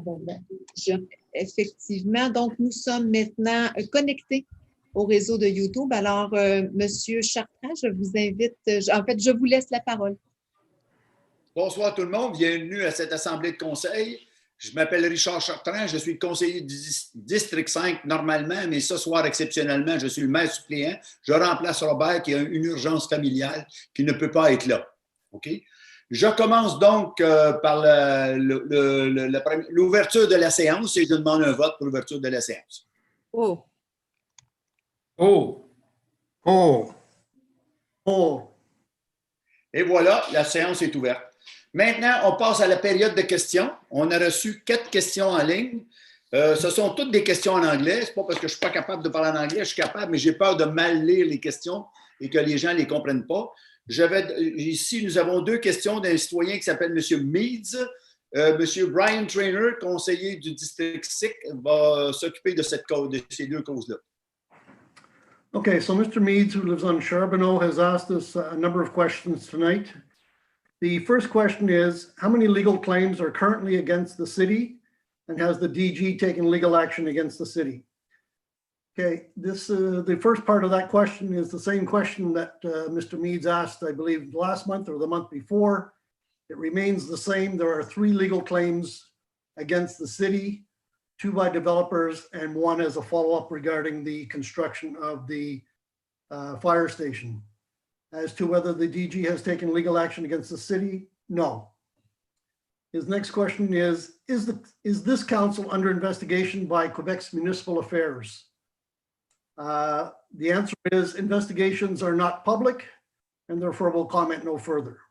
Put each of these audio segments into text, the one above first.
bon, effectivement, donc nous sommes maintenant connectés au réseau de YouTube. Alors, Monsieur Chartrand, je vous invite, je vous laisse la parole. Bonsoir tout le monde, bienvenue à cette assemblée de conseil. Je m'appelle Richard Chartrand, je suis le conseiller du district 5 normalement, mais ce soir exceptionnellement, je suis le maire suppléant. Je remplace Robert qui a une urgence familiale qui ne peut pas être là. OK? Je commence donc par l'ouverture de la séance et je demande un vote pour l'ouverture de la séance. Oh. Oh. Oh. Oh. Et voilà, la séance est ouverte. Maintenant, on passe à la période de questions. On a reçu 4 questions en ligne. Ce sont toutes des questions en anglais. Ce n'est pas parce que je ne suis pas capable de parler en anglais, je suis capable, mais j'ai peur de mal lire les questions et que les gens ne les comprennent pas. Ici, nous avons 2 questions d'un citoyen qui s'appelle M. Meads. M. Brian Trainer, conseiller du district 6, va s'occuper de ces 2 causes-là. Okay, so Mr. Meads, who lives on Charbonneau, has asked us a number of questions tonight. The first question is, how many legal claims are currently against the city, and has the DG taken legal action against the city? Okay, the first part of that question is the same question that Mr. Meads asked, I believe, last month or the month before. It remains the same. There are 3 legal claims against the city, 2 by developers, and 1 as a follow-up regarding the construction of the fire station. As to whether the DG has taken legal action against the city, no. His next question is this council under investigation by Quebec's Municipal Affairs? The answer is investigations are not public and therefore will comment no further.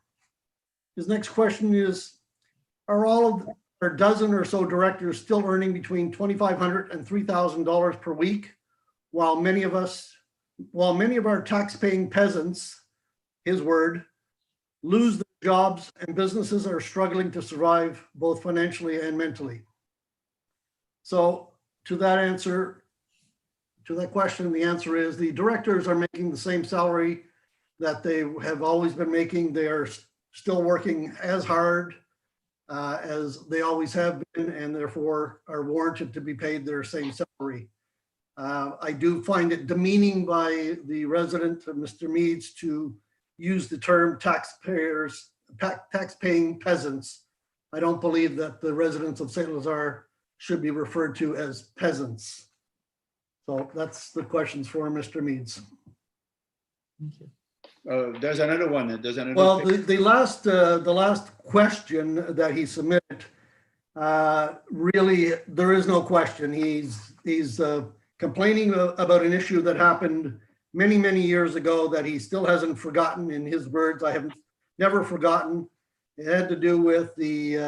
His next question is, are all of our dozen or so directors still earning between $2,500 and $3,000 per week, while many of our tax-paying peasants, his word, lose their jobs and businesses are struggling to survive both financially and mentally? So to that question, the answer is the directors are making the same salary that they have always been making. They are still working as hard as they always have been, and therefore are warranted to be paid their same salary. I do find it demeaning by the resident, Mr. Meads, to use the term tax-paying peasants. I don't believe that the residents of St. Lazare should be referred to as peasants. So that's the questions for Mr. Meads. Thank you. There's another one. Well, the last question that he submitted, really, there is no question. He's complaining about an issue that happened many, many years ago that he still hasn't forgotten. In his words, I have never forgotten. It had to do with the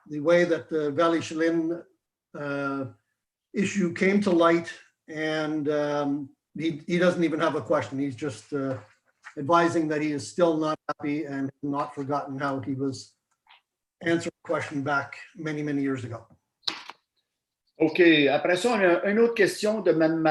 way that the Valley Cheline issue came to light, and he doesn't even have a question. He's just advising that he is still not happy and not forgotten how he was answered a question back many, many years ago. OK. Après ça, on a une autre question de Mme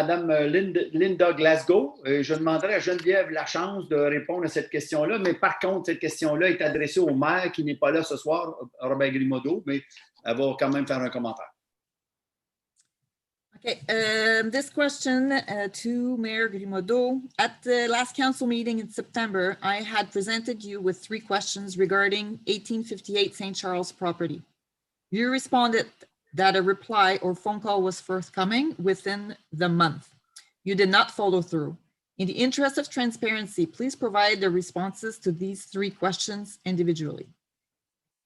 Linda Glasgow. Je demanderai à Geneviève la chance de répondre à cette question-là, mais par contre, cette question-là est adressée au maire qui n'est pas là ce soir, Robert Grimaudeau, mais elle va quand même faire un commentaire. Okay, this question to Mayor Grimaudeau. At the last council meeting in September, I had presented you with 3 questions regarding 1858 St. Charles property. You responded that a reply or phone call was forthcoming within the month. You did not follow through. In the interest of transparency, please provide the responses to these 3 questions individually.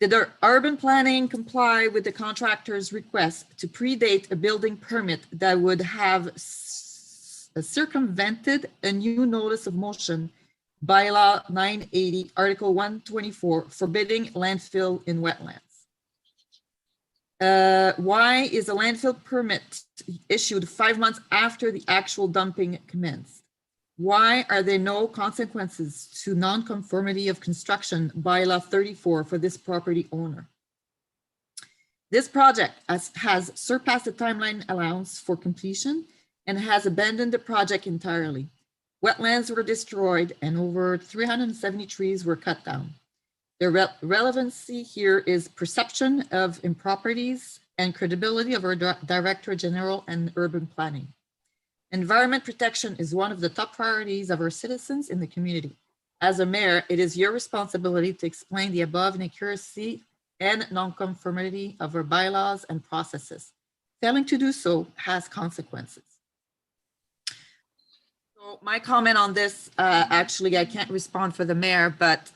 Did the urban planning comply with the contractor's request to predate a building permit that would have circumvented a new notice of motion, bylaw 980, article 124, forbidding landfill in wetlands? Why is a landfill permit issued 5 months after the actual dumping commenced? Why are there no consequences to non-conformity of construction bylaw 34 for this property owner? This project has surpassed the timeline allowance for completion and has abandoned the project entirely. Wetlands were destroyed and over 370 trees were cut down. The relevancy here is perception of improprieties and credibility of our Director General and Urban Planning. Environment protection is one of the top priorities of our citizens in the community. As a mayor, it is your responsibility to explain the above inaccuracy and nonconformity of our bylaws and processes. Failing to do so has consequences. So my comment on this, actually, I can't respond for the mayor, but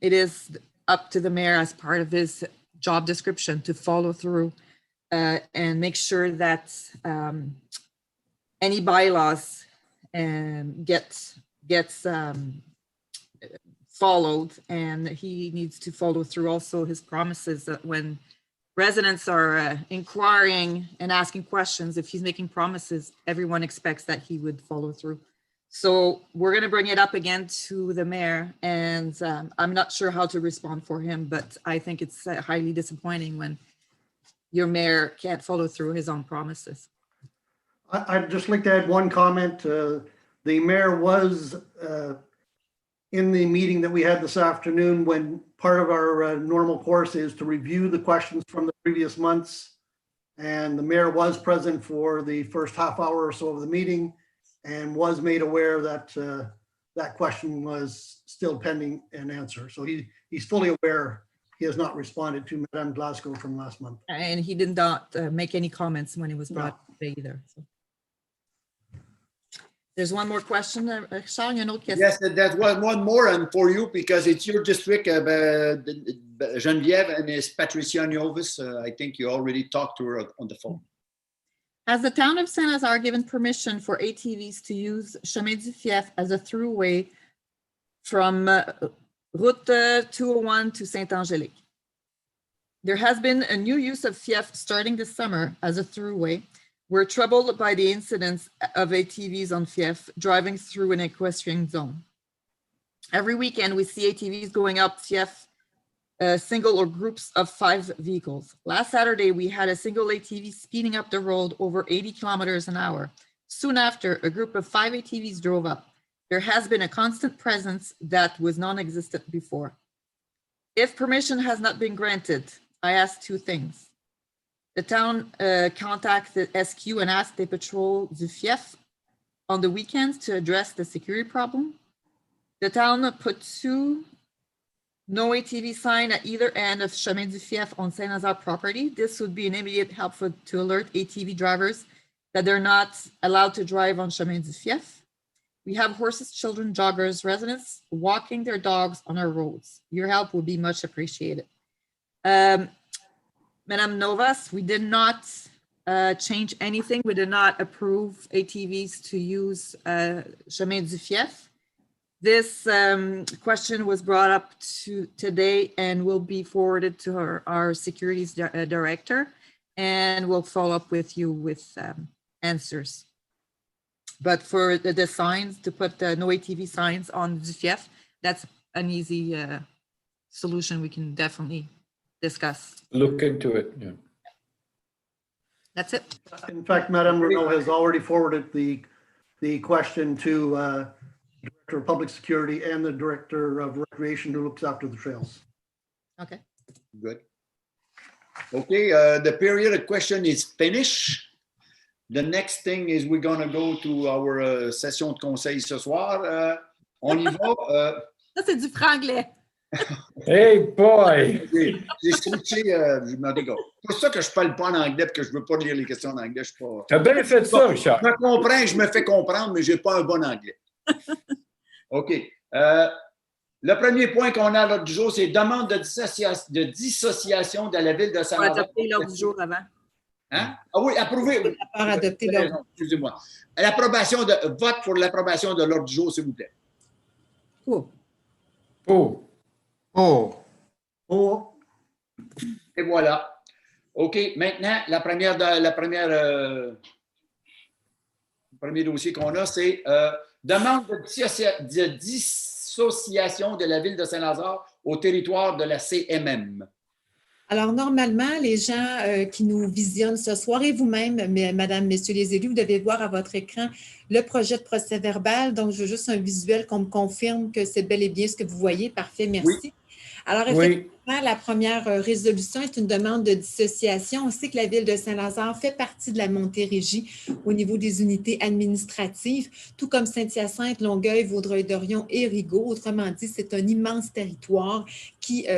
it is up to the mayor as part of his job description to follow through and make sure that any bylaws gets followed, and he needs to follow through also his promises that when residents are inquiring and asking questions, if he's making promises, everyone expects that he would follow through. So we're going to bring it up again to the mayor, and I'm not sure how to respond for him, but I think it's highly disappointing when your mayor can't follow through his own promises. I'd just like to add one comment. The mayor was in the meeting that we had this afternoon, when part of our normal course is to review the questions from the previous months. And the mayor was present for the first half hour or so of the meeting and was made aware that that question was still pending an answer. So he's fully aware. He has not responded to Madame Glasgow from last month. And he did not make any comments when it was brought up today either. So. There's one more question. Charles, you know, yes, that was one more, and for you, because it's your district, Geneviève, and it's Patricia Niovis. I think you already talked to her on the phone. Has the town of Saint-Lazare given permission for ATVs to use Chemin du Fief as a throughway from Route 201 to Saint-Angélique? There has been a new use of Fief starting this summer as a throughway. We're troubled by the incidents of ATVs on Fief driving through an equestrian zone. Every weekend, we see ATVs going up Fief, single or groups of 5 vehicles. Last Saturday, we had a single ATV speeding up the road over 80 kilometers an hour. Soon after, a group of 5 ATVs drove up. There has been a constant presence that was non-existent before. If permission has not been granted, I ask 2 things. The town contacted SQ and asked they patrol the Fief on the weekends to address the security problem. The town put 2 no ATV sign at either end of Chemin du Fief on Saint-Lazare property. This would be an immediate help to alert ATV drivers that they're not allowed to drive on Chemin du Fief. We have horses, children, joggers, residents walking their dogs on our roads. Your help will be much appreciated. Madame Novas, we did not change anything. We did not approve ATVs to use Chemin du Fief. This question was brought up today and will be forwarded to our securities director, and we'll follow up with you with answers. But for the signs, to put no ATV signs on the Fief, that's an easy solution we can definitely discuss. Look into it. Yeah. That's it. In fact, Madame Renault has already forwarded the question to Director of Public Security and the Director of Recreation, who looks after the trails. Okay. Good. Okay, the period of question is finished. The next thing is we're going to go to our session de conseil ce soir. On y va. Ça, c'est du franglais. Hey boy! J'ai switché, je me dégage. C'est pour ça que je ne parle pas en anglais et que je ne veux pas lire les questions en anglais. Je pas... T'as bien fait ça, Richard. Je me comprends, je me fais comprendre, mais je n'ai pas un bon anglais. OK. Le premier point qu'on a à l'ordre du jour, c'est demande de dissociation de la ville de On va Saint-Lazare. adopter l'ordre du jour avant. Hein? Ah oui, approuver. Adopter l'ordre. Excusez-moi. L'approbation de vote pour l'approbation de l'ordre du jour, s'il vous plaît. Cool. Oh. Oh. Oh. Et voilà. OK. Maintenant, le premier dossier qu'on a, c'est demande de dissociation de la ville de Saint-Lazare au territoire de la CMM. Alors, normalement, les gens qui nous visionnent ce soir et vous-même, Madame, Messieurs les élus, vous devez voir à votre écran le projet de procès-verbal. Donc, je veux juste un visuel qu'on me confirme que c'est bel et bien ce que vous voyez. Parfait, merci. Oui. Alors, effectivement, La première résolution est une demande de dissociation. On sait que la ville de Saint-Lazare fait partie de la Montérégie au niveau des unités administratives, tout comme Saint-Hyacinthe, Longueuil, Vaudreuil-Dorion et Rigaud. Autrement dit, c'est un immense territoire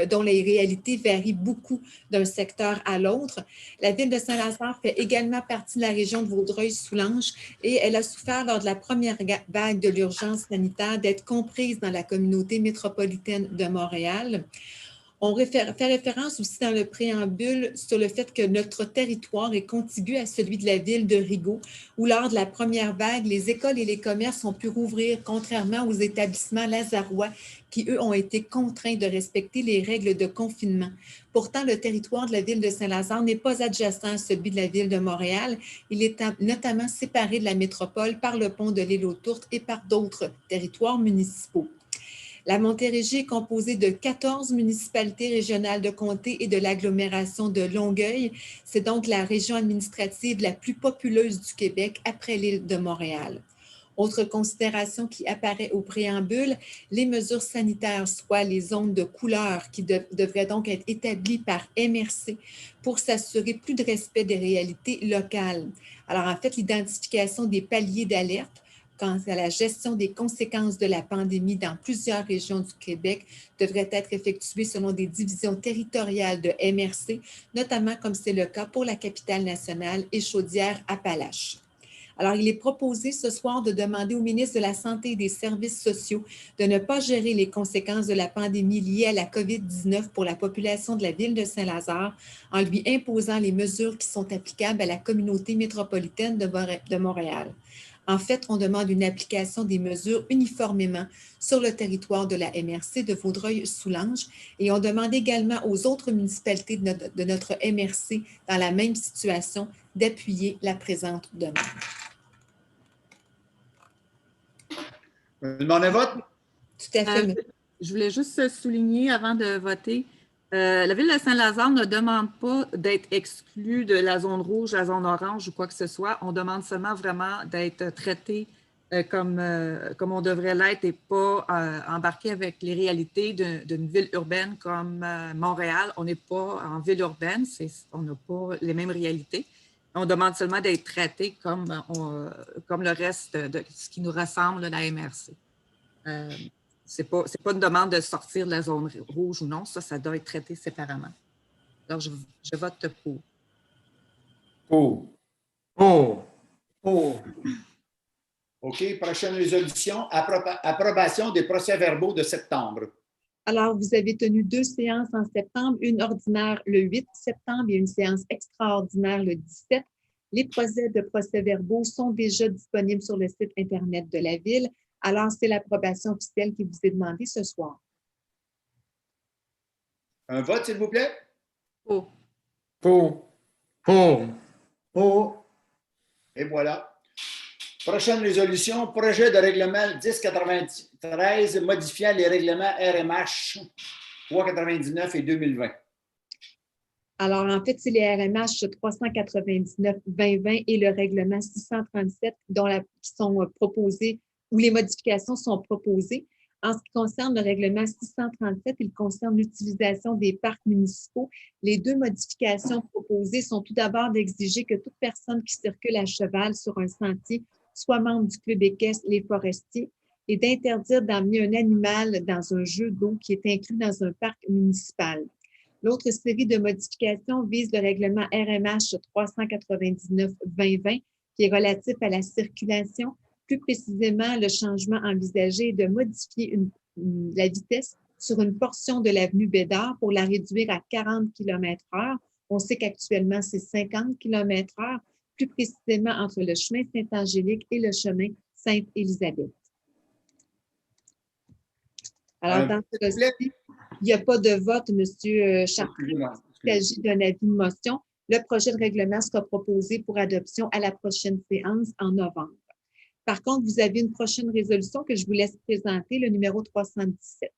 dont les réalités varient beaucoup d'un secteur à l'autre. La ville de Saint-Lazare fait également partie de la région de Vaudreuil-Soulanges et elle a souffert lors de la première vague de l'urgence sanitaire d'être comprise dans la communauté métropolitaine de Montréal. On fait référence aussi dans le préambule sur le fait que notre territoire est contigu à celui de la ville de Rigaud, où lors de la première vague, les écoles et les commerces ont pu rouvrir, contrairement aux établissements lazarois qui, eux, ont été contraints de respecter les règles de confinement. Pourtant, le territoire de la ville de Saint-Lazare n'est pas adjacent à celui de la ville de Montréal. Il est notamment séparé de la métropole par le pont de l'île aux Tourtes et par d'autres territoires municipaux. La Montérégie est composée de 14 municipalités régionales de comté et de l'agglomération de Longueuil. C'est donc la région administrative la plus populeuse du Québec après l'île de Montréal. Autre considération qui apparaît au préambule, les mesures sanitaires, soit les zones de couleur qui devraient donc être établies par MRC pour s'assurer plus de respect des réalités locales. Alors en fait, l'identification des paliers d'alerte quant à la gestion des conséquences de la pandémie dans plusieurs régions du Québec devrait être effectuée selon des divisions territoriales de MRC, notamment comme c'est le cas pour la capitale nationale et Chaudière-Appalaches. Alors, il est proposé ce soir de demander au ministre de la Santé et des Services sociaux de ne pas gérer les conséquences de la pandémie liée à la COVID-19 pour la population de la ville de Saint-Lazare en lui imposant les mesures qui sont applicables à la communauté métropolitaine de Montréal. En fait, on demande une application des mesures uniformément sur le territoire de la MRC de Vaudreuil-Soulanges et on demande également aux autres municipalités de notre MRC dans la même situation d'appuyer la présente demande. Vous demandez un vote? Tout à fait. Je voulais juste souligner avant de voter, la ville de Saint-Lazare ne demande pas d'être exclue de la zone rouge, la zone orange ou quoi que ce soit. On demande seulement vraiment d'être traité comme on devrait l'être et pas embarqué avec les réalités d'une ville urbaine comme Montréal. On n'est pas en ville urbaine, on n'a pas les mêmes réalités. On demande seulement d'être traité comme le reste de ce qui nous ressemble, la MRC. Ce n'est pas une demande de sortir de la zone rouge ou non, ça doit être traité séparément. Alors, je vote pour. Pour. Pour. Pour. OK, prochaine résolution, approbation des procès-verbaux de septembre. Alors, vous avez tenu 2 séances en septembre, une ordinaire le 8 septembre et une séance extraordinaire le 17. Les projets de procès-verbaux sont déjà disponibles sur le site Internet de la Ville. Alors, c'est l'approbation officielle qui vous est demandée ce soir. Un vote, s'il vous plaît? Pour. Pour. Pour. Pour. Et voilà. Prochaine résolution, projet de règlement 1093 modifiant les règlements RMH 399 et 2020. Alors, en fait, c'est les RMH 399-2020 et le règlement 637 qui sont proposés, où les modifications sont proposées. En ce qui concerne le règlement 637, il concerne l'utilisation des parcs municipaux. Les 2 modifications proposées sont tout d'abord d'exiger que toute personne qui circule à cheval sur un sentier soit membre du club équestre Les Forestiers et d'interdire d'emmener un animal dans un jeu d'eau qui est inclus dans un parc municipal. L'autre série de modifications vise le règlement RMH 399-2020 qui est relatif à la circulation. Plus précisément, le changement envisagé est de modifier la vitesse sur une portion de l'avenue Bédard pour la réduire à 40 km/h. On sait qu'actuellement, c'est 50 km/h, plus précisément entre le chemin Sainte-Angélique et le chemin Sainte-Élisabeth. Alors, dans ce cas-ci, il n'y a pas de vote, M. Chartrand. Il s'agit d'un avis de motion. Le projet de règlement sera proposé pour adoption à la prochaine séance en novembre. Par contre, vous avez une prochaine résolution que je vous laisse présenter, le numéro 317.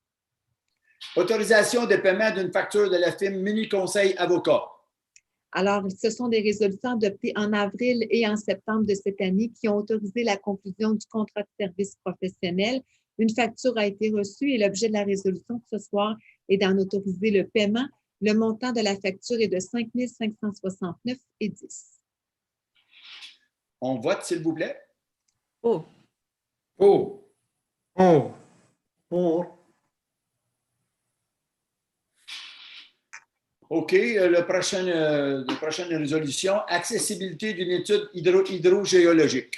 Autorisation de paiement d'une facture de la firme Muni Conseil Avocat. Alors, ce sont des résolutions adoptées en avril et en septembre de cette année qui ont autorisé la conclusion du contrat de service professionnel. Une facture a été reçue et l'objet de la résolution de ce soir est d'en autoriser le paiement. Le montant de la facture est de 5 569,10 $. On vote, s'il vous plaît. Pour. Pour. Pour. Pour. OK, la prochaine résolution, accessibilité d'une étude hydrogéologique.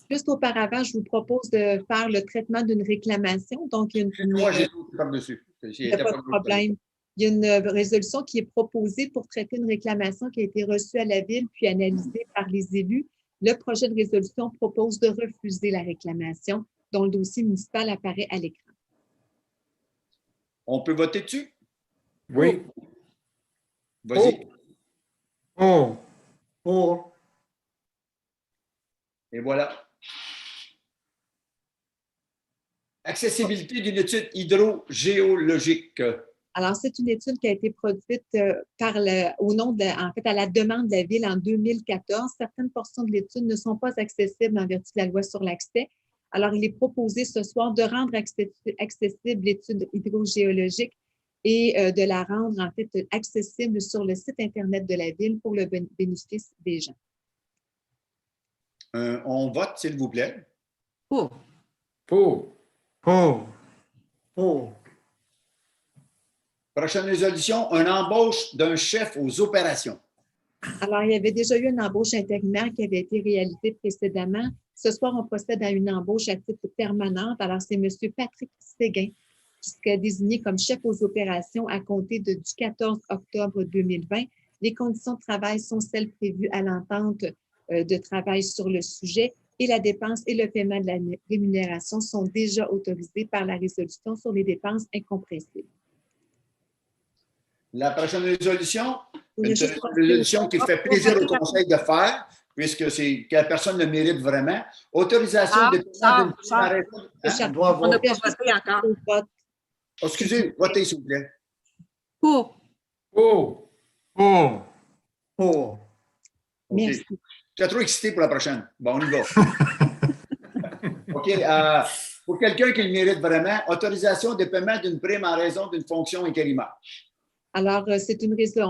Juste auparavant, je vous propose de faire le traitement d'une réclamation. Donc, il y a Moi, j'ai tout par-dessus. il n'y a pas de problème. Il y a une résolution qui est proposée pour traiter une réclamation qui a été reçue à la Ville puis analysée par les élus. Le projet de résolution propose de refuser la réclamation dont le dossier municipal apparaît à l'écran. On peut voter dessus? Oui. Vas-y. Pour. Pour. Et voilà. Accessibilité d'une étude hydrogéologique. Alors, c'est une étude qui a été produite au nom en fait, à la demande de la Ville en 2014. Certaines portions de l'étude ne sont pas accessibles en vertu de la loi sur l'accès. Alors, il est proposé ce soir de rendre accessible l'étude hydrogéologique et de la rendre en fait accessible sur le site Internet de la Ville pour le bénéfice des gens. On vote, s'il vous plaît. Pour. Pour. Pour. Pour. Prochaine résolution, une embauche d'un chef aux opérations. Alors, il y avait déjà eu une embauche intérimaire qui avait été réalisée précédemment. Ce soir, on procède à une embauche à titre permanente. Alors, c'est M. Patrick Séguin qui serait désigné comme chef aux opérations à compter du 14 octobre 2020. Les conditions de travail sont celles prévues à l'entente de travail sur le sujet et la dépense et le paiement de la rémunération sont déjà autorisés par la résolution sur les dépenses incompressibles. La prochaine résolution, Une résolution qui fait plaisir au Conseil de faire, puisque c'est que la personne le mérite vraiment. Autorisation de paiement d'une On doit On n'a voter. pas voté encore. excusez, votez, s'il vous plaît. Pour. Pour. Pour. Pour. OK. Merci. Tu es trop excité pour la prochaine. Bon, on y va. OK. Pour quelqu'un qui le mérite vraiment, autorisation de paiement d'une prime en raison d'une fonction intérimaire. Alors, on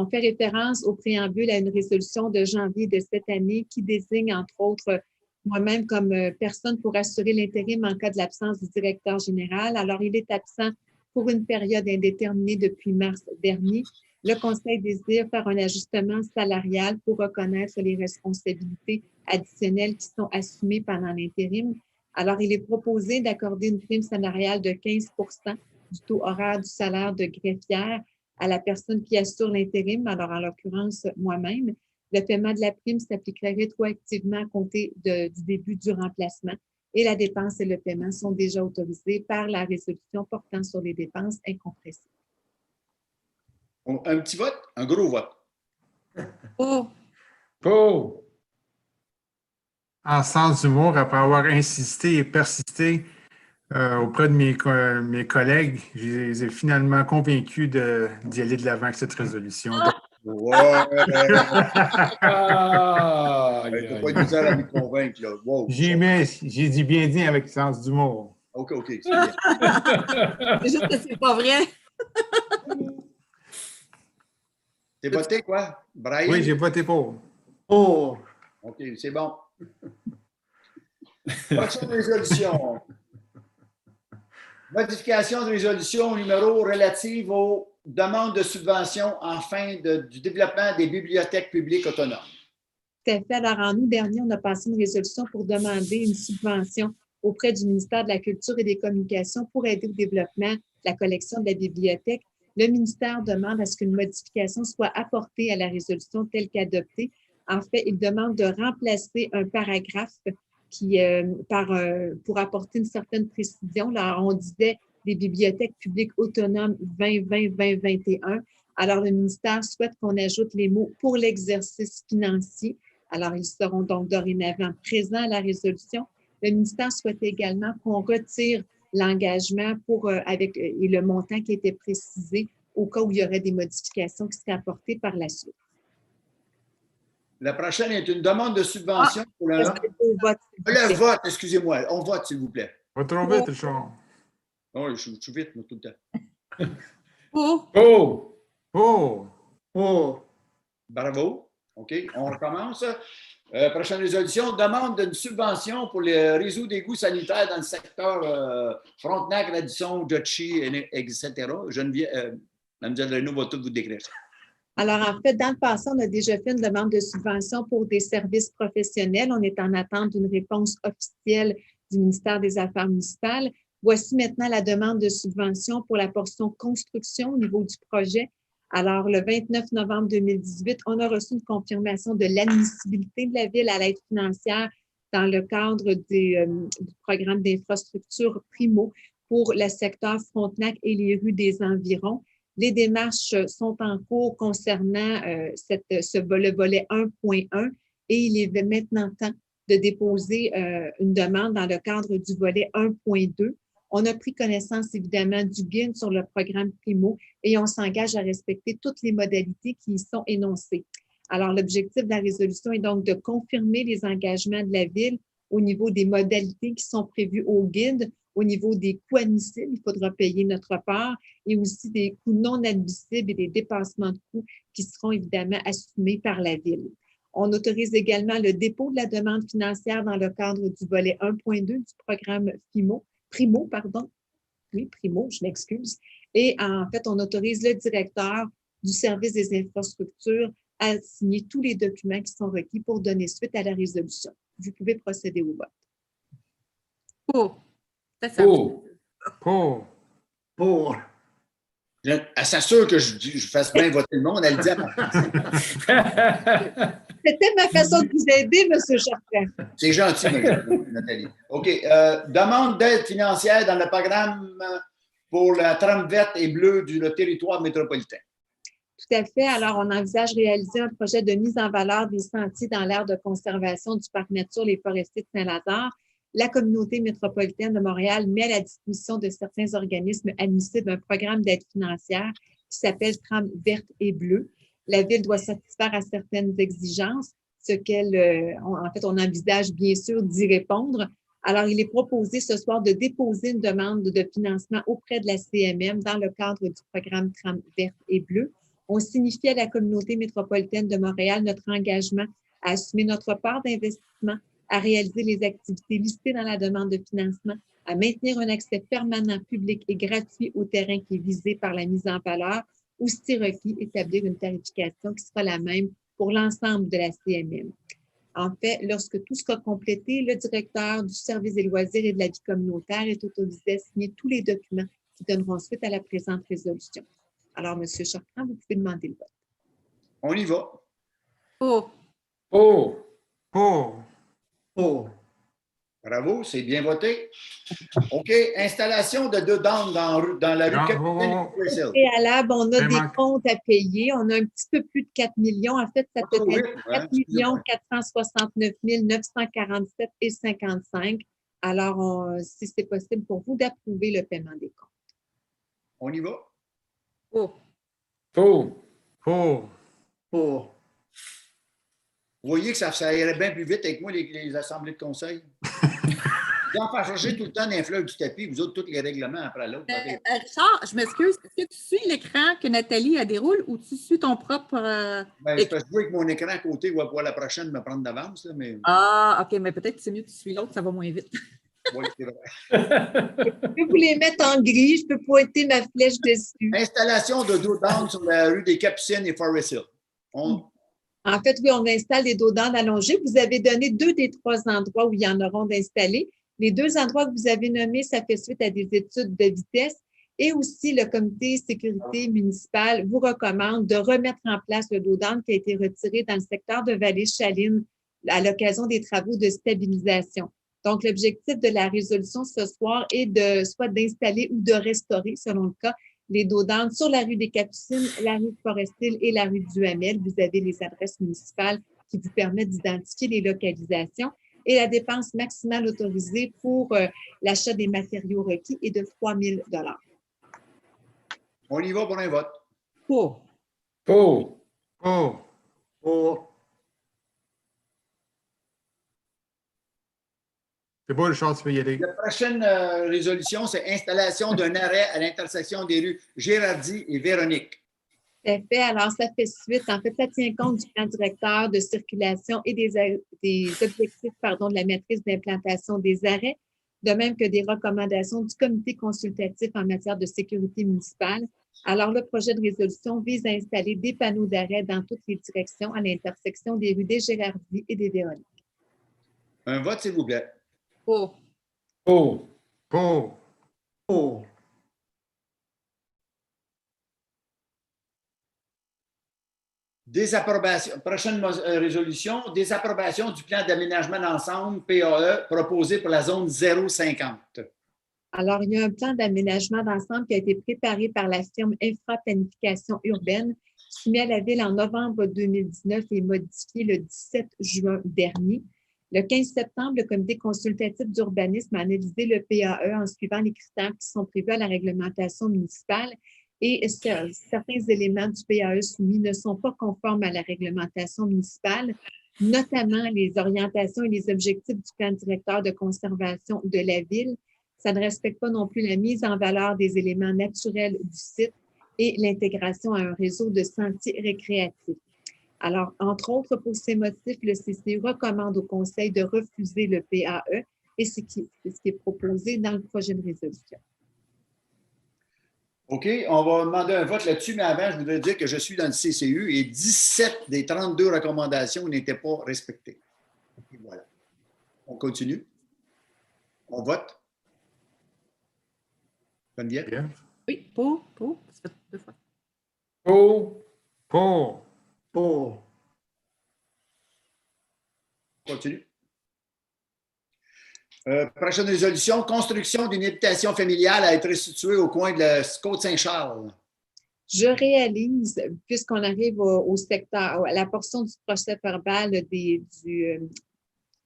fait référence au préambule à une résolution de janvier de cette année qui désigne, entre autres, moi-même comme personne pour assurer l'intérim en cas de l'absence du directeur général. Alors, il est absent pour une période indéterminée depuis mars dernier. Le Conseil désire faire un ajustement salarial pour reconnaître les responsabilités additionnelles qui sont assumées pendant l'intérim. Alors, il est proposé d'accorder une prime salariale de 15 % du taux horaire du salaire de greffière à la personne qui assure l'intérim, alors en l'occurrence moi-même. Le paiement de la prime s'appliquerait rétroactivement à compter du début du remplacement et la dépense et le paiement sont déjà autorisés par la résolution portant sur les dépenses incompressibles. Un petit vote, un gros vote. Pour. Pour. En sens d'humour, après avoir insisté et persisté auprès de mes collègues, je les ai finalement convaincus d'y aller de l'avant avec cette résolution. Ouais! Ah, Tu n'as pas de misère à me convaincre, là. Wow. J'ai dit bien dit avec sens d'humour. OK, OK. C'est bien. C'est juste que c'est pas vrai. T'es voté, quoi? Brian? Oui, j'ai voté pour. Pour. OK, c'est bon. Prochaine résolution. Modification de résolution numéro relative aux demandes de subvention en fin du développement des bibliothèques publiques autonomes. Tout à fait. Alors, en août dernier, on a passé une résolution pour demander une subvention auprès du ministère de la Culture et des Communications pour aider au développement de la collection de la bibliothèque. Le ministère demande à ce qu'une modification soit apportée à la résolution telle qu'adoptée. En fait, il demande de remplacer un paragraphe pour apporter une certaine précision. Là, on disait des bibliothèques publiques autonomes 2020-2021. Alors, le ministère souhaite qu'on ajoute les mots « pour l'exercice financier ». Alors, ils seront donc dorénavant présents à la résolution. Le ministère souhaite également qu'on retire l'engagement et le montant qui était précisé au cas où il y aurait des modifications qui seraient apportées par la suite. La prochaine est une demande de subvention pour le Vote. vote, excusez-moi. On vote, s'il vous plaît. Pas trop vite, Richard. Oh, je suis vite, moi, tout le temps. Pour. Pour. Pour. Pour. Bravo. OK, on recommence. Prochaine résolution, demande d'une subvention pour le réseau d'égouts sanitaires dans le secteur Frontenac, Radisson, Jotchi, etc. Geneviève, Mme Renaud va tout vous décrire ça. Alors, en fait, dans le passé, on a déjà fait une demande de subvention pour des services professionnels. On est en attente d'une réponse officielle du ministère des Affaires municipales. Voici maintenant la demande de subvention pour la portion construction au niveau du projet. Alors, le 29 novembre 2018, on a reçu une confirmation de l'admissibilité de la ville à l'aide financière dans le cadre du programme d'infrastructure Primo pour le secteur Frontenac et les rues des environs. Les démarches sont en cours concernant le volet 1.1 et il est maintenant temps de déposer une demande dans le cadre du volet 1.2. On a pris connaissance évidemment du guide sur le programme Primo et on s'engage à respecter toutes les modalités qui y sont énoncées. Alors, l'objectif de la résolution est donc de confirmer les engagements de la Ville au niveau des modalités qui sont prévues au guide, au niveau des coûts admissibles, il faudra payer notre part, et aussi des coûts non admissibles et des dépassements de coûts qui seront évidemment assumés par la Ville. On autorise également le dépôt de la demande financière dans le cadre du volet 1.2 du programme Primo, je m'excuse. Et en fait, on autorise le directeur du service des infrastructures à signer tous les documents qui sont requis pour donner suite à la résolution. Vous pouvez procéder au vote. Pour. C'est ça. Pour. Pour. Pour. Elle s'assure que je fasse bien voter le monde, elle le dit à ma place. C'était ma façon de vous aider, M. Chartrand. C'est gentil, Nathalie. OK. Demande d'aide financière dans le programme pour la trame verte et bleue du territoire métropolitain. Tout à fait. Alors, on envisage réaliser un projet de mise en valeur des sentiers dans l'aire de conservation du Parc nature Les Forestiers de Saint-Lazare. La communauté métropolitaine de Montréal met à la disposition de certains organismes admissibles un programme d'aide financière qui s'appelle Trame verte et bleue. La Ville doit satisfaire à certaines exigences, on envisage bien sûr d'y répondre. Alors, il est proposé ce soir de déposer une demande de financement auprès de la CMM dans le cadre du programme Trame verte et bleue. On signifie à la communauté métropolitaine de Montréal notre engagement à assumer notre part d'investissement, à réaliser les activités listées dans la demande de financement, à maintenir un accès permanent, public et gratuit au terrain qui est visé par la mise en valeur, ou si requis, établir une tarification qui sera la même pour l'ensemble de la CMM. En fait, lorsque tout sera complété, le directeur du service des loisirs et de la vie communautaire est autorisé à signer tous les documents qui donneront suite à la présente résolution. Alors, M. Chartrand, vous pouvez demander le vote. On y va. Pour. Pour. Pour. Pour. Bravo, c'est bien voté. OK. Installation de deux dômes dans la rue Capitaine. Préalable, on a des Vraiment. comptes à payer. On a un petit peu plus de 4 millions. En fait, ça Pas trop peut vite, être hein? 4 469 947 et 55. Alors, si c'est possible pour vous d'approuver le paiement des comptes. On y va. Pour. Pour. Pour. Pour. Vous voyez que ça irait bien plus vite avec moi, les assemblées de conseil. Vous en faire changer tout le temps d'un fleuve du tapis, vous autres, tous les règlements après l'autre. Richard, je m'excuse. Est-ce que tu suis l'écran que Nathalie a déroule ou tu suis ton propre. Ben, je peux jouer avec mon écran à côté, ou pour la prochaine me prendre d'avance, là, mais Ah, OK, mais peut-être que c'est mieux que tu suis l'autre, ça va moins vite. oui, c'est vrai. Je peux vous les mettre en gris. Je peux pointer ma flèche dessus. Installation de dos d'âne sur la rue des Capucines et Forest Hill. En fait, oui, on installe des dos d'âne allongés. Vous avez donné 2 des 3 endroits où il y en auront d'installés. Les 2 endroits que vous avez nommés, ça fait suite à des études de vitesse. Et aussi, le comité sécurité municipale vous recommande de remettre en place le dos d'âne qui a été retiré dans le secteur de Vallée-Chaline à l'occasion des travaux de stabilisation. Donc, l'objectif de la résolution ce soir est soit d'installer ou de restaurer, selon le cas, les dos d'âne sur la rue des Capucines, la rue Forest Hill et la rue Duhamel. Vous avez les adresses municipales qui vous permettent d'identifier les localisations. Et la dépense maximale autorisée pour l'achat des matériaux requis est de 3 000 $. On y va pour un vote. Pour. Pour. Pour. Pour. C'est beau, Richard, tu peux y aller. La prochaine résolution, c'est installation d'un arrêt à l'intersection des rues Gérardi et Véronique. Tout à fait. Alors, ça fait suite. En fait, ça tient compte du plan directeur de circulation et des objectifs de la matrice d'implantation des arrêts, de même que des recommandations du comité consultatif en matière de sécurité municipale. Alors, le projet de résolution vise à installer des panneaux d'arrêt dans toutes les directions à l'intersection des rues des Gérardi et des Véroniques. Un vote, s'il vous plaît. Pour. Pour. Pour. Pour. Désapprobation. Prochaine résolution, désapprobation du plan d'aménagement d'ensemble, PAE, proposé pour la zone 050. Alors, il y a un plan d'aménagement d'ensemble qui a été préparé par la firme Infra-Planification urbaine, soumis à la Ville en novembre 2019 et modifié le 17 juin dernier. Le 15 septembre, le comité consultatif d'urbanisme a analysé le PAE en suivant les critères qui sont prévus à la réglementation municipale et certains éléments du PAE soumis ne sont pas conformes à la réglementation municipale, notamment les orientations et les objectifs du plan directeur de conservation de la Ville. Ça ne respecte pas non plus la mise en valeur des éléments naturels du site et l'intégration à un réseau de sentiers récréatifs. Alors, entre autres, pour ces motifs, le CCU recommande au Conseil de refuser le PAE et c'est ce qui est proposé dans le projet de résolution. OK, on va demander un vote là-dessus, mais avant, je voudrais dire que je suis dans le CCU et 17 des 32 recommandations n'étaient pas respectées. Et voilà. On continue. On vote. Geneviève? Bien. Oui, pour. Ça fait 2 fois. Pour. Pour. Pour. On continue. Prochaine résolution, construction d'une habitation familiale à être située au coin de la Côte-Saint-Charles. Je réalise, puisqu'on arrive au secteur, à la portion du procès verbal des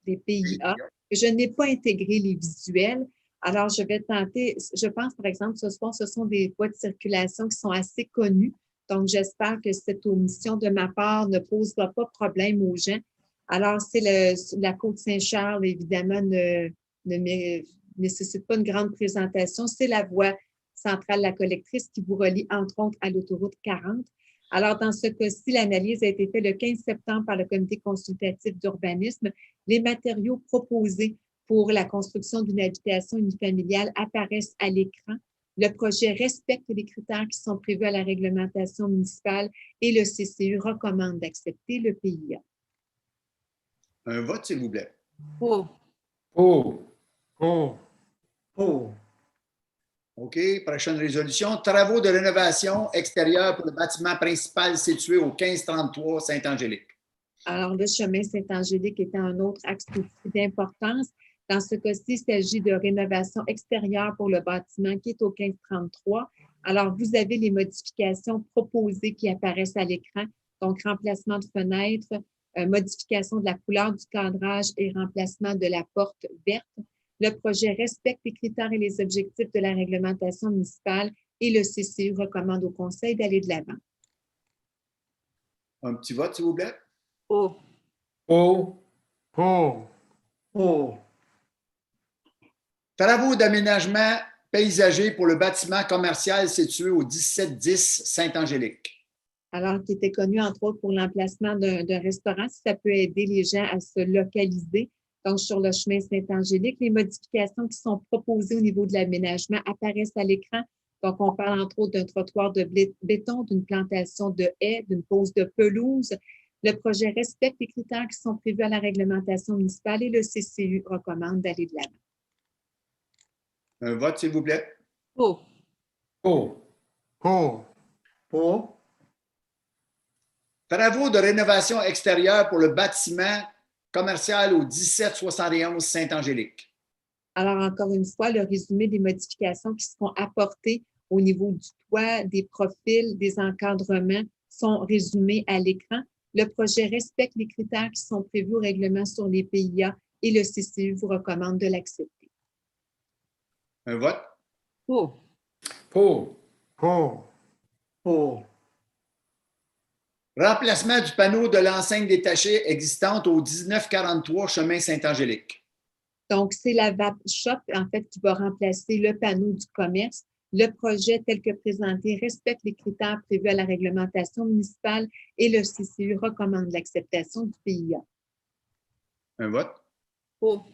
PIA, que je n'ai pas intégré les visuels. Alors, je vais tenter, je pense, par exemple, ce sont des voies de circulation qui sont assez connues. Donc, j'espère que cette omission de ma part ne posera pas problème aux gens. Alors, c'est la Côte-Saint-Charles, évidemment, ne nécessite pas une grande présentation. C'est la voie centrale La Collectrice qui vous relie, entre autres, à l'autoroute 40. Alors, dans ce cas-ci, l'analyse a été faite le 15 septembre par le comité consultatif d'urbanisme. Les matériaux proposés pour la construction d'une habitation unifamiliale apparaissent à l'écran. Le projet respecte les critères qui sont prévus à la réglementation municipale et le CCU recommande d'accepter le PIA. Un vote, s'il vous plaît. Pour. Pour. Pour. Pour. OK. Prochaine résolution. Travaux de rénovation extérieure pour le bâtiment principal situé au 1533 Saint-Angélique. Alors, le chemin Saint-Angélique est un autre axe d'importance. Dans ce cas-ci, il s'agit de rénovation extérieure pour le bâtiment qui est au 1533. Alors, vous avez les modifications proposées qui apparaissent à l'écran. Donc, remplacement de fenêtres, modification de la couleur du cadrage et remplacement de la porte verte. Le projet respecte les critères et les objectifs de la réglementation municipale et le CCU recommande au Conseil d'aller de l'avant. Un petit vote, s'il vous plaît. Pour. Pour. Pour. Pour. Travaux d'aménagement paysager pour le bâtiment commercial situé au 1710 Saint-Angélique. Alors, qui était connu, entre autres, pour l'emplacement d'un restaurant, si ça peut aider les gens à se localiser. Donc, sur le chemin Saint-Angélique, les modifications qui sont proposées au niveau de l'aménagement apparaissent à l'écran. Donc, on parle, entre autres, d'un trottoir de béton, d'une plantation de haies, d'une pose de pelouse. Le projet respecte les critères qui sont prévus à la réglementation municipale et le CCU recommande d'aller de l'avant. Un vote, s'il vous plaît. Pour. Pour. Pour. Pour. Travaux de rénovation extérieure pour le bâtiment commercial au 1771 Saint-Angélique. Alors, encore une fois, le résumé des modifications qui seront apportées au niveau du toit, des profils, des encadrements sont résumés à l'écran. Le projet respecte les critères qui sont prévus au règlement sur les PIA et le CCU vous recommande de l'accepter. Un vote. Pour. Pour. Pour. Pour. Remplacement du panneau de l'enseigne détachée existante au 1943 chemin Saint-Angélique. Donc, c'est la VAP Shop, en fait, qui va remplacer le panneau du commerce. Le projet tel que présenté respecte les critères prévus à la réglementation municipale et le CCU recommande l'acceptation du PIA. Un vote? Pour.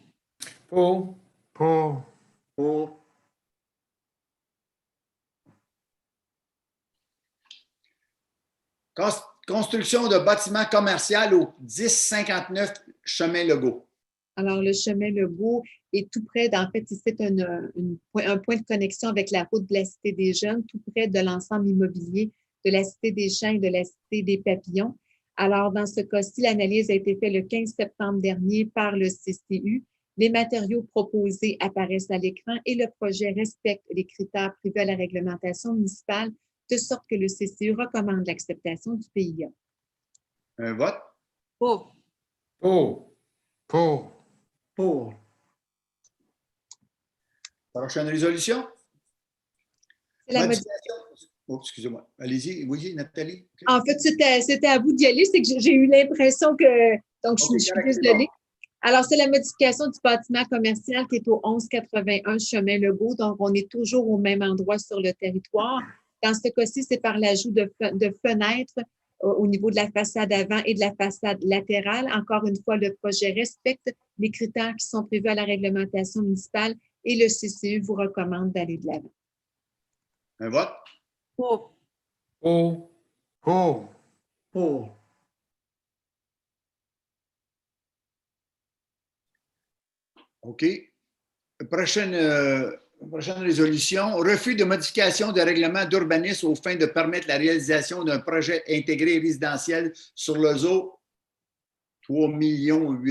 Pour. Pour. Pour. Construction de bâtiments commerciaux au 1059 chemin Legault. Alors, le chemin Legault est tout près, en fait, c'est un point de connexion avec la route de la Cité des Jeunes, tout près de l'ensemble immobilier de la Cité des Champs et de la Cité des Papillons. Alors, dans ce cas-ci, l'analyse a été faite le 15 septembre dernier par le CCU. Les matériaux proposés apparaissent à l'écran et le projet respecte les critères prévus à la réglementation municipale, de sorte que le CCU recommande l'acceptation du PIA. Un vote? Pour. Pour. Pour. Pour. Prochaine résolution? C'est la Modification. Oh, excusez-moi. Allez-y. Oui, Nathalie. OK. En fait, c'était à vous d'y aller. C'est que j'ai eu l'impression que... Donc, OK, je suis correct, c'est désolée. bon. Alors, c'est la modification du bâtiment commercial qui est au 1181 chemin Legault. Donc, on est toujours au même endroit sur le territoire. Dans ce cas-ci, c'est par l'ajout de fenêtres au niveau de la façade avant et de la façade latérale. Encore une fois, le projet respecte les critères qui sont prévus à la réglementation municipale et le CCU vous recommande d'aller de l'avant. Un vote? Pour. Pour. Pour. Pour. OK. Prochaine résolution. Refus de modification de règlement d'urbanisme aux fins de permettre la réalisation d'un projet intégré résidentiel sur le zoo 3 millions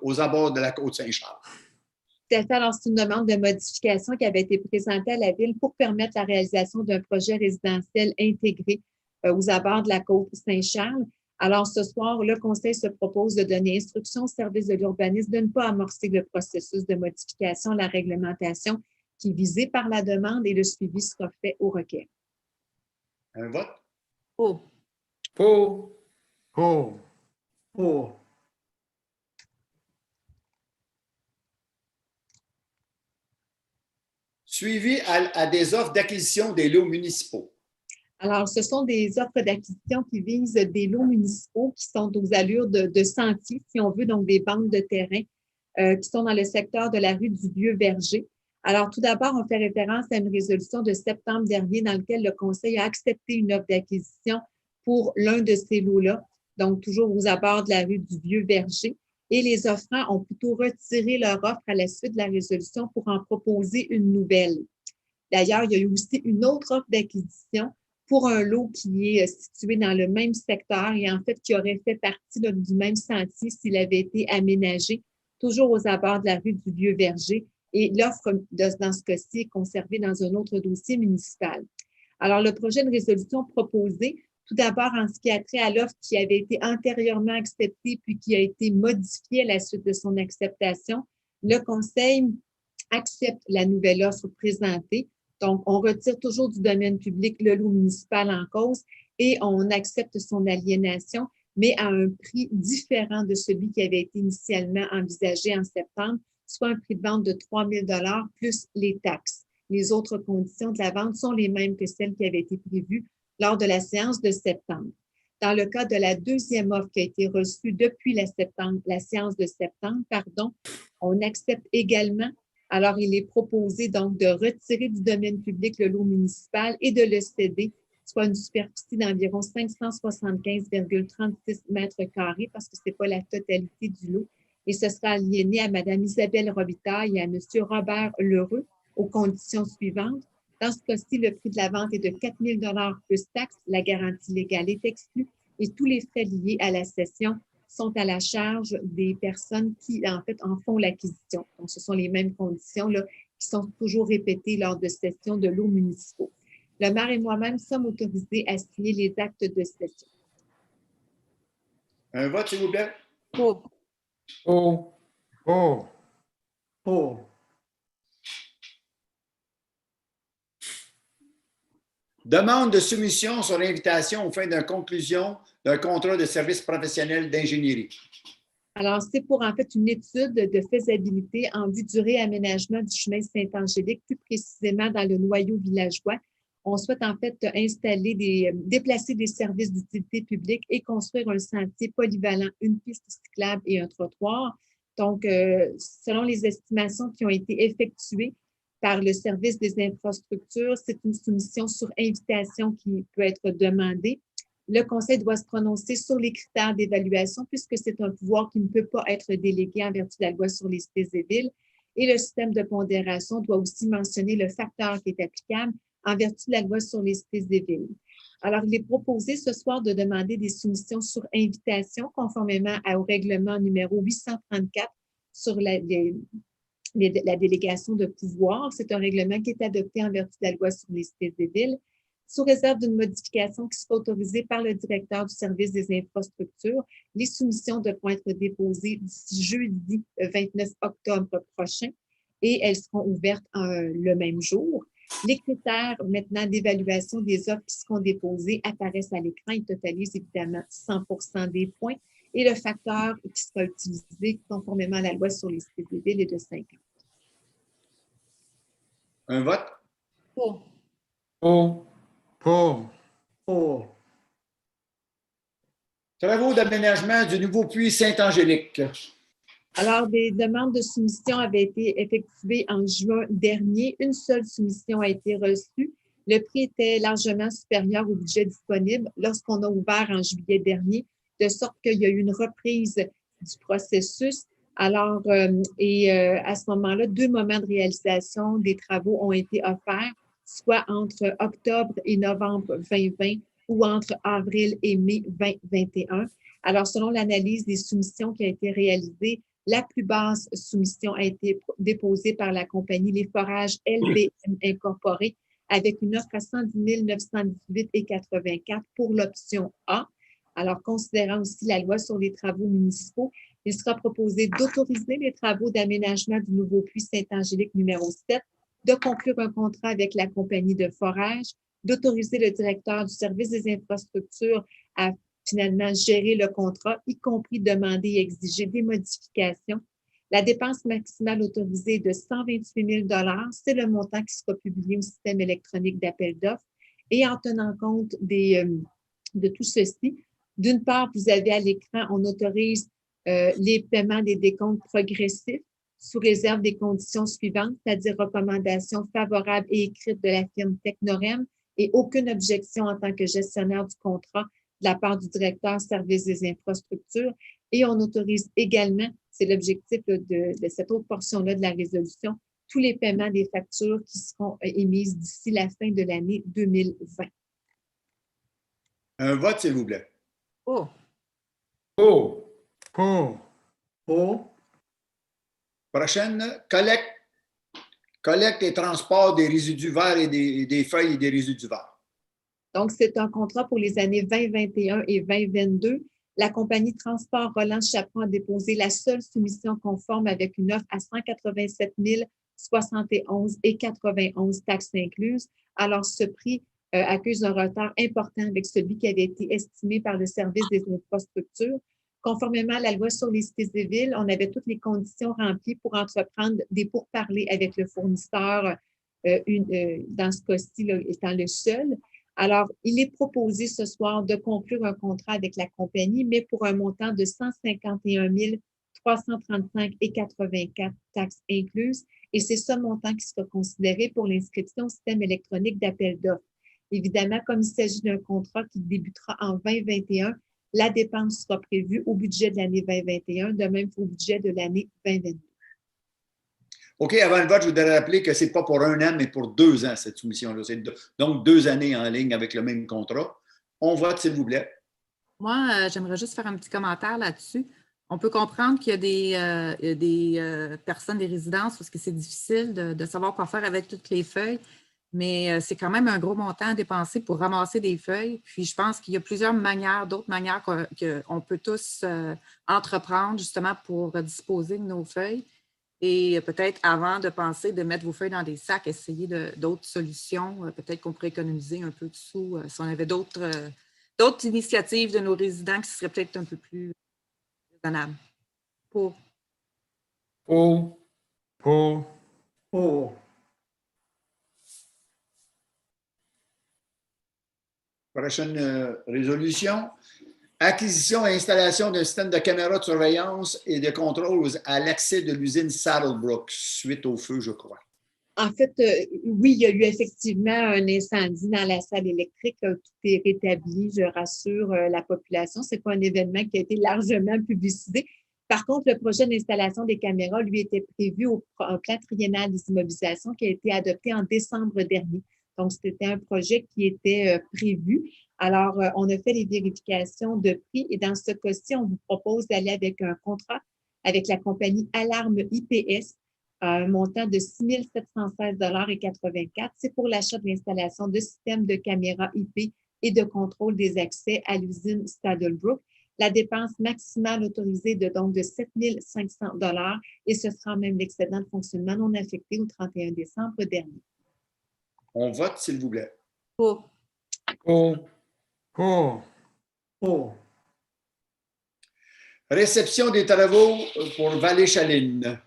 aux abords de la côte Saint-Charles. Tout à fait. Alors, c'est une demande de modification qui avait été présentée à la Ville pour permettre la réalisation d'un projet résidentiel intégré aux abords de la côte Saint-Charles. Alors, ce soir, le Conseil se propose de donner instruction au service de l'urbanisme de ne pas amorcer le processus de modification de la réglementation qui est visée par la demande et le suivi sera fait au requête. Un vote? Pour. Pour. Pour. Pour. Suivi à des offres d'acquisition des lots municipaux. Alors, ce sont des offres d'acquisition qui visent des lots municipaux qui sont aux allures de sentiers, si on veut, donc des bandes de terrain qui sont dans le secteur de la rue du Vieux-Verger. Alors, tout d'abord, on fait référence à une résolution de septembre dernier dans laquelle le Conseil a accepté une offre d'acquisition pour l'un de ces lots-là, donc toujours aux abords de la rue du Vieux-Verger. Et les offrants ont plutôt retiré leur offre à la suite de la résolution pour en proposer une nouvelle. D'ailleurs, il y a eu aussi une autre offre d'acquisition pour un lot qui est situé dans le même secteur et en fait qui aurait fait partie du même sentier s'il avait été aménagé, toujours aux abords de la rue du Vieux-Verger. Et l'offre, dans ce cas-ci, est conservée dans un autre dossier municipal. Alors, le projet de résolution proposé, tout d'abord en ce qui a trait à l'offre qui avait été antérieurement acceptée puis qui a été modifiée à la suite de son acceptation, le Conseil accepte la nouvelle offre présentée. Donc, on retire toujours du domaine public le lot municipal en cause et on accepte son aliénation, mais à un prix différent de celui qui avait été initialement envisagé en septembre, soit un prix de vente de 3 000 $ plus les taxes. Les autres conditions de la vente sont les mêmes que celles qui avaient été prévues lors de la séance de septembre. Dans le cas de la deuxième offre qui a été reçue depuis la séance de septembre, on accepte également. Alors, il est proposé donc de retirer du domaine public le lot municipal et de le céder, soit une superficie d'environ 575,36 mètres carrés, parce que ce n'est pas la totalité du lot. Et ce sera aliéné à Mme Isabelle Robitaille et à M. Robert Lheureux aux conditions suivantes. Dans ce cas-ci, le prix de la vente est de 4 000 $ plus taxes. La garantie légale est exclue et tous les frais liés à la cession sont à la charge des personnes qui, en fait, en font l'acquisition. Donc, ce sont les mêmes conditions là, qui sont toujours répétées lors de cessions de lots municipaux. Le maire et moi-même sommes autorisés à signer les actes de cession. Un vote, s'il vous plaît? Pour. Pour. Pour. Pour. Demande de soumission sur invitation aux fins de conclusion d'un contrat de service professionnel d'ingénierie. Alors, c'est pour en fait une étude de faisabilité en vue du réaménagement du chemin Saint-Angélique, plus précisément dans le noyau villageois. On souhaite en fait déplacer des services d'utilité publique et construire un sentier polyvalent, une piste cyclable et un trottoir. Donc, selon les estimations qui ont été effectuées par le service des infrastructures, c'est une soumission sur invitation qui peut être demandée. Le Conseil doit se prononcer sur les critères d'évaluation puisque c'est un pouvoir qui ne peut pas être délégué en vertu de la loi sur les cités et villes. Et le système de pondération doit aussi mentionner le facteur qui est applicable en vertu de la loi sur les cités et villes. Alors, il est proposé ce soir de demander des soumissions sur invitation conformément au règlement numéro 834 sur la délégation de pouvoir. C'est un règlement qui est adopté en vertu de la loi sur les cités et villes, sous réserve d'une modification qui sera autorisée par le directeur du service des infrastructures. Les soumissions devront être déposées d'ici jeudi 29 octobre prochain et elles seront ouvertes le même jour. Les critères maintenant d'évaluation des offres qui seront déposées apparaissent à l'écran. Ils totalisent évidemment 100% des points et le facteur qui sera utilisé conformément à la loi sur les cités et villes est de 50. Un vote? Pour. Pour. Pour. Pour. Travaux d'aménagement du nouveau puits Saint-Angélique. Alors, des demandes de soumission avaient été effectuées en juin dernier. Une seule soumission a été reçue. Le prix était largement supérieur au budget disponible lorsqu'on a ouvert en juillet dernier, de sorte qu'il y a eu une reprise du processus. Alors, à ce moment-là, 2 moments de réalisation des travaux ont été offerts, soit entre octobre et novembre 2020 ou entre avril et mai 2021. Alors, selon l'analyse des soumissions qui a été réalisée, la plus basse soumission a été déposée par la compagnie Les Forages LBM Incorporée avec une offre à 110 918,84 pour l'option A. Alors, considérant aussi la loi sur les travaux municipaux, il sera proposé d'autoriser les travaux d'aménagement du nouveau puits Saint-Angélique numéro 7, de conclure un contrat avec la compagnie de forage, d'autoriser le directeur du service des infrastructures à finalement gérer le contrat, y compris demander et exiger des modifications. La dépense maximale autorisée est de 128 000 $. C'est le montant qui sera publié au système électronique d'appel d'offres. Et en tenant compte de tout ceci, d'une part, vous avez à l'écran, on autorise les paiements des décomptes progressifs sous réserve des conditions suivantes, c'est-à-dire recommandations favorables et écrites de la firme Technorem et aucune objection en tant que gestionnaire du contrat de la part du directeur service des infrastructures. Et on autorise également, c'est l'objectif de cette autre portion-là de la résolution, tous les paiements des factures qui seront émises d'ici la fin de l'année 2020. Un vote, s'il vous plaît. Pour. Pour. Pour. Pour. Prochaine, collecte et transport des résidus verts et des feuilles et des résidus verts. Donc, c'est un contrat pour les années 2021 et 2022. La compagnie Transport Roland Chaperon a déposé la seule soumission conforme avec une offre à 187 071,91 taxes incluses. Alors, ce prix accuse un retard important avec celui qui avait été estimé par le service des infrastructures. Conformément à la loi sur les cités et villes, on avait toutes les conditions remplies pour entreprendre des pourparlers avec le fournisseur, dans ce cas-ci étant le seul. Alors, il est proposé ce soir de conclure un contrat avec la compagnie, mais pour un montant de 151 335,84 taxes incluses. Et c'est ce montant qui sera considéré pour l'inscription au système électronique d'appel d'offres. Évidemment, comme il s'agit d'un contrat qui débutera en 2021, la dépense sera prévue au budget de l'année 2021, de même qu'au budget de l'année 2022. OK, avant le vote, je voudrais rappeler que ce n'est pas pour 1 an, mais pour 2 ans, cette soumission-là. C'est donc 2 années en ligne avec le même contrat. On vote, s'il vous plaît. Moi, j'aimerais juste faire un petit commentaire là-dessus. On peut comprendre qu'il y a des personnes, des résidences, parce que c'est difficile de savoir quoi faire avec toutes les feuilles, mais c'est quand même un gros montant à dépenser pour ramasser des feuilles. Puis je pense qu'il y a plusieurs manières, d'autres manières qu'on peut tous entreprendre justement pour disposer de nos feuilles. Et peut-être avant de penser de mettre vos feuilles dans des sacs, essayer d'autres solutions. Peut-être qu'on pourrait économiser un peu de sous si on avait d'autres initiatives de nos résidents qui seraient peut-être un peu plus raisonnables. Pour. Pour. Pour. Pour. Prochaine résolution. Acquisition et installation d'un système de caméras de surveillance et de contrôle à l'accès de l'usine Saddlebrook suite au feu, je crois. En fait, oui, il y a eu effectivement un incendie dans la salle électrique. Tout est rétabli, je rassure la population. Ce n'est pas un événement qui a été largement publicisé. Par contre, le projet d'installation des caméras, lui, était prévu au plan triennal des immobilisations qui a été adopté en décembre dernier. Donc, c'était un projet qui était prévu. Alors, on a fait les vérifications de prix et dans ce cas-ci, on vous propose d'aller avec un contrat avec la compagnie Alarme IPS à un montant de 6 716,84 $. C'est pour l'achat de l'installation de systèmes de caméras IP et de contrôle des accès à l'usine Saddlebrook. La dépense maximale autorisée de 7 500 $ et ce sera même l'excédent de fonctionnement non affecté au 31 décembre dernier. On vote, s'il vous plaît. Pour. Pour. Pour. Pour. Réception des travaux pour Vallée-Chaline.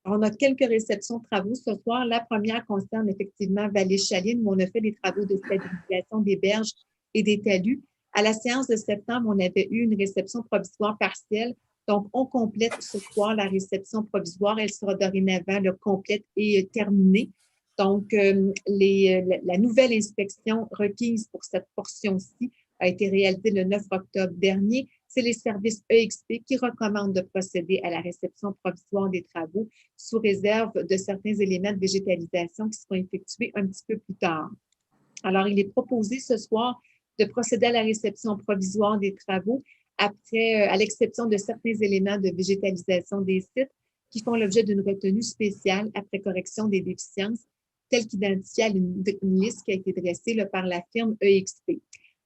On a quelques réceptions de travaux ce soir. La première concerne effectivement Vallée-Chaline, où on a fait des travaux de stabilisation des berges et des talus. À la séance de septembre, on avait eu une réception provisoire partielle. Donc, on complète ce soir la réception provisoire. Elle sera dorénavant complète et terminée. Donc, la nouvelle inspection requise pour cette portion-ci a été réalisée le 9 octobre dernier. C'est les services EXP qui recommandent de procéder à la réception provisoire des travaux sous réserve de certains éléments de végétalisation qui seront effectués un petit peu plus tard. Alors, il est proposé ce soir de procéder à la réception provisoire des travaux après, à l'exception de certains éléments de végétalisation des sites qui font l'objet d'une retenue spéciale après correction des déficiences, telle qu'identifiée à une liste qui a été dressée par la firme EXP.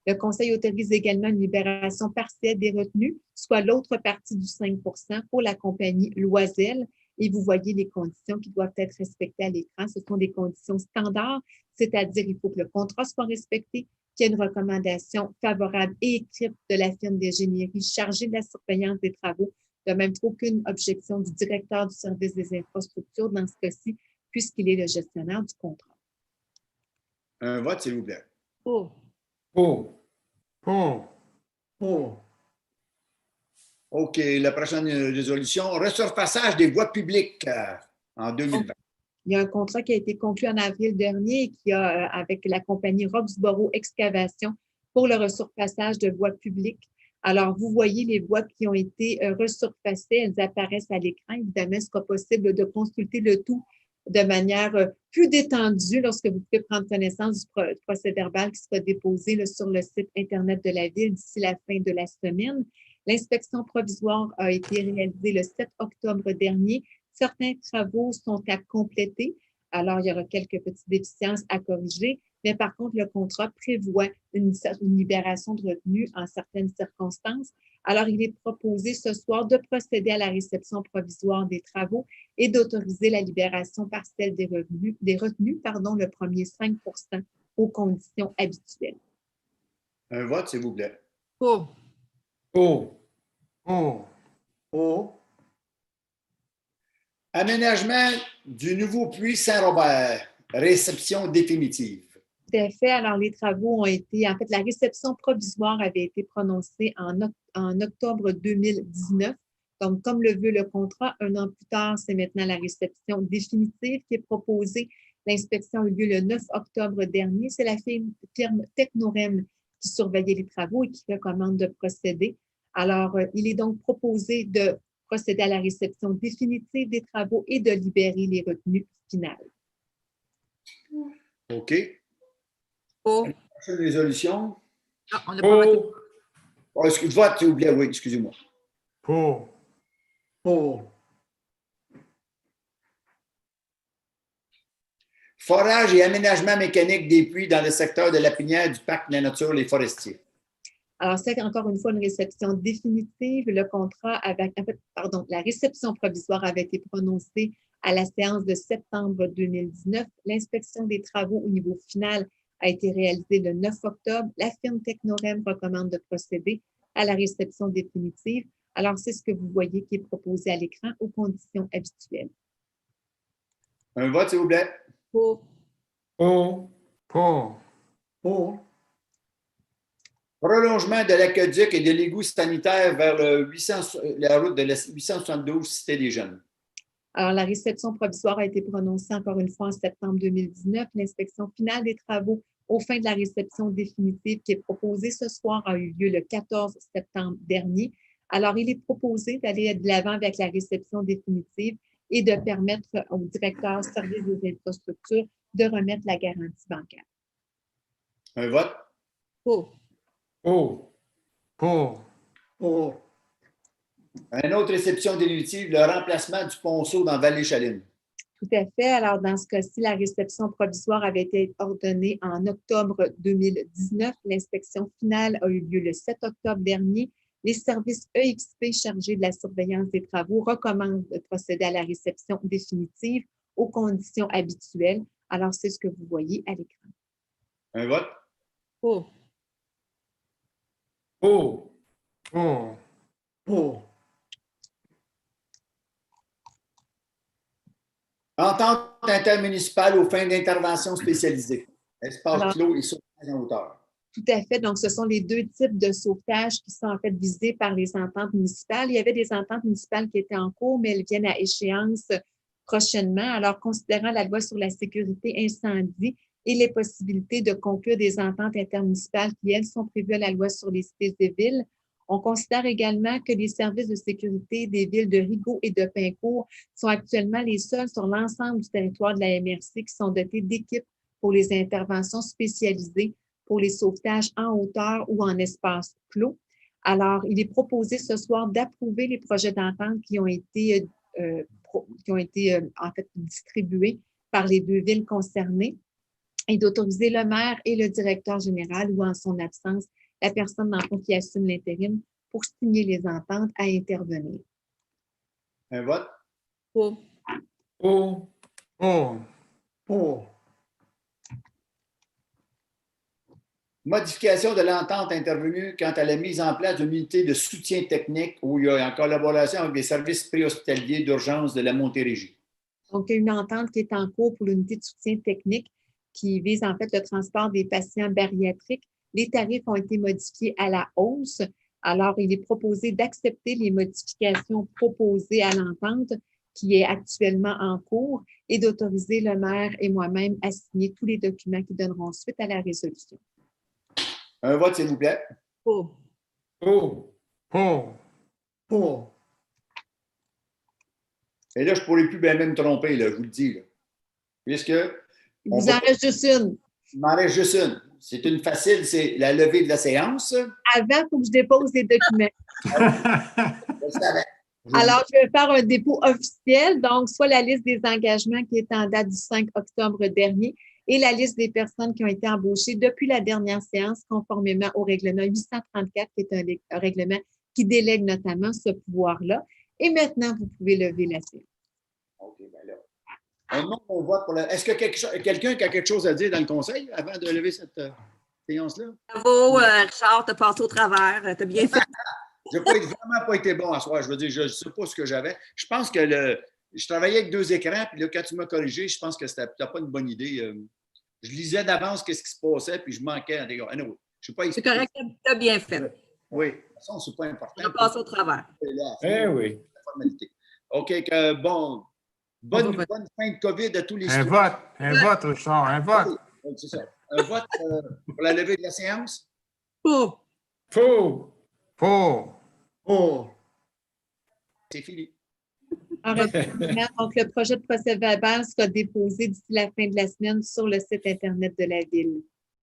Le Conseil autorise également une libération partielle des retenues, soit l'autre partie du 5 % pour la compagnie Loisel. Et vous voyez les conditions qui doivent être respectées à l'écran. Ce sont des conditions standards, c'est-à-dire il faut que le contrat soit respecté, qu'il y ait une recommandation favorable et écrite de la firme d'ingénierie chargée de la surveillance des travaux, de même qu'aucune objection du directeur du service des infrastructures dans ce cas-ci, puisqu'il est le gestionnaire du contrat. Un vote, s'il vous plaît. Pour. Pour. Pour. Pour. OK, la prochaine résolution, resurfaçage des voies publiques en 2020. Il y a un contrat qui a été conclu en avril dernier et qui a, avec la compagnie Roxborough Excavation pour le resurfaçage de voies publiques. Alors, vous voyez les voies qui ont été resurfacées, elles apparaissent à l'écran. Évidemment, ce sera possible de consulter le tout de manière plus détendue lorsque vous pouvez prendre connaissance du procès-verbal qui sera déposé sur le site Internet de la Ville d'ici la fin de la semaine. L'inspection provisoire a été réalisée le 7 octobre dernier. Certains travaux sont à compléter. Alors, il y aura quelques petites déficiences à corriger. Mais par contre, le contrat prévoit une libération de revenus en certaines circonstances. Alors, il est proposé ce soir de procéder à la réception provisoire des travaux et d'autoriser la libération partielle des revenus, le premier 5 % aux conditions habituelles. Un vote, s'il vous plaît. Pour. Pour. Pour. Pour. Aménagement du nouveau puits Saint-Robert, réception définitive. Tout à fait. Alors, les travaux ont été, en fait, la réception provisoire avait été prononcée en octobre 2019. Donc, comme le veut le contrat, un an plus tard, c'est maintenant la réception définitive qui est proposée. L'inspection a eu lieu le 9 octobre dernier. C'est la firme Technorem qui surveillait les travaux et qui recommande de procéder. Alors, il est donc proposé de procéder à la réception définitive des travaux et de libérer les retenues finales. OK. Pour. Prochaine résolution. Ah, on n'a pas voté. Pour. Oh, vote, s'il vous plaît. Oui, excusez-moi. Pour. Pour. Forage et aménagement mécanique des puits dans le secteur de la pinière du parc de la nature Les Forestiers. Alors, c'est encore une fois une réception définitive. Le contrat la réception provisoire avait été prononcée à la séance de septembre 2019. L'inspection des travaux au niveau final a été réalisée le 9 octobre. La firme Technorem recommande de procéder à la réception définitive. Alors, c'est ce que vous voyez qui est proposé à l'écran aux conditions habituelles. Un vote, s'il vous plaît. Pour. Pour. Pour. Pour. Prolongement de l'aqueduc et de l'égout sanitaire vers la route de la 872 Cité des Jeunes. Alors, la réception provisoire a été prononcée encore une fois en septembre 2019. L'inspection finale des travaux aux fins de la réception définitive qui est proposée ce soir a eu lieu le 14 septembre dernier. Alors, il est proposé d'aller de l'avant avec la réception définitive et de permettre au directeur service des infrastructures de remettre la garantie bancaire. Un vote. Pour. Pour. Pour. Pour. Une autre réception définitive, le remplacement du ponceau dans Vallée-Chaline. Tout à fait. Alors, dans ce cas-ci, la réception provisoire avait été ordonnée en octobre 2019. L'inspection finale a eu lieu le 7 octobre dernier. Les services EXP chargés de la surveillance des travaux recommandent de procéder à la réception définitive aux conditions habituelles. Alors, c'est ce que vous voyez à l'écran. Un vote. Pour. Pour. Pour. Pour. Entente intermunicipale aux fins d'intervention spécialisée. Espace Alors, clos et sauvetage en hauteur. Tout à fait. Donc, ce sont les deux types de sauvetage qui sont en fait visés par les ententes municipales. Il y avait des ententes municipales qui étaient en cours, mais elles viennent à échéance prochainement. Alors, considérant la loi sur la sécurité incendie et les possibilités de conclure des ententes intermunicipales qui, elles, sont prévues à la loi sur les cités et villes, on considère également que les services de sécurité des villes de Rigaud et de Pincourt sont actuellement les seuls sur l'ensemble du territoire de la MRC qui sont dotés d'équipes pour les interventions spécialisées pour les sauvetages en hauteur ou en espace clos. Alors, il est proposé ce soir d'approuver les projets d'entente qui ont été, en fait distribués par les deux villes concernées et d'autoriser le maire et le directeur général ou en son absence, la personne dans le fond qui assume l'intérim pour signer les ententes à intervenir. Un vote. Pour. Pour. Pour. Pour. Modification de l'entente intervenue quant à la mise en place d'une unité de soutien technique où il y a en collaboration avec les services préhospitaliers d'urgence de la Montérégie. Donc, il y a une entente qui est en cours pour l'unité de soutien technique qui vise en fait le transport des patients bariatriques. Les tarifs ont été modifiés à la hausse. Alors, il est proposé d'accepter les modifications proposées à l'entente qui est actuellement en cours et d'autoriser le maire et moi-même à signer tous les documents qui donneront suite à la résolution. Un vote, s'il vous plaît. Pour. Pour. Pour. Pour. Et là, je ne pourrais plus bien me tromper, là, je vous le dis. Là. Puisque. Il vous en reste juste une. Il m'en reste juste une. C'est une facile, c'est la levée de la séance. Avant, il faut que je dépose les documents. Je le savais. Alors, je vais faire un dépôt officiel, donc soit la liste des engagements qui est en date du 5 octobre dernier et la liste des personnes qui ont été embauchées depuis la dernière séance conformément au règlement 834, qui est un règlement qui délègue notamment ce pouvoir-là. Et maintenant, vous pouvez lever la séance. OK, bien là. On vote pour la... Est-ce que quelqu'un a quelque chose à dire dans le conseil avant de lever cette séance-là? Bravo, Richard, t'as passé au travers. T'as bien fait. Je n'ai vraiment pas été bon à soir. Je veux dire, je ne sais pas ce que j'avais. Je pense que je travaillais avec 2 écrans, puis là, quand tu m'as corrigé, je pense que tu n'as pas une bonne idée. Je lisais d'avance qu'est-ce qui se passait, puis je manquais à des gars. Anyway, je sais pas. C'est correct, t'as bien fait. Oui. De toute façon, ce n'est pas important. T'as passé au travers. Eh oui. Formalité. OK, bon. Bonne fin de COVID à tous les Un vote, Richard, un vote. Oui, c'est ça. Un vote pour la levée de la séance? Pour. Pour. Pour. Pour. C'est fini. Donc, le projet de procès-verbal sera déposé d'ici la fin de la semaine sur le site Internet de la Ville.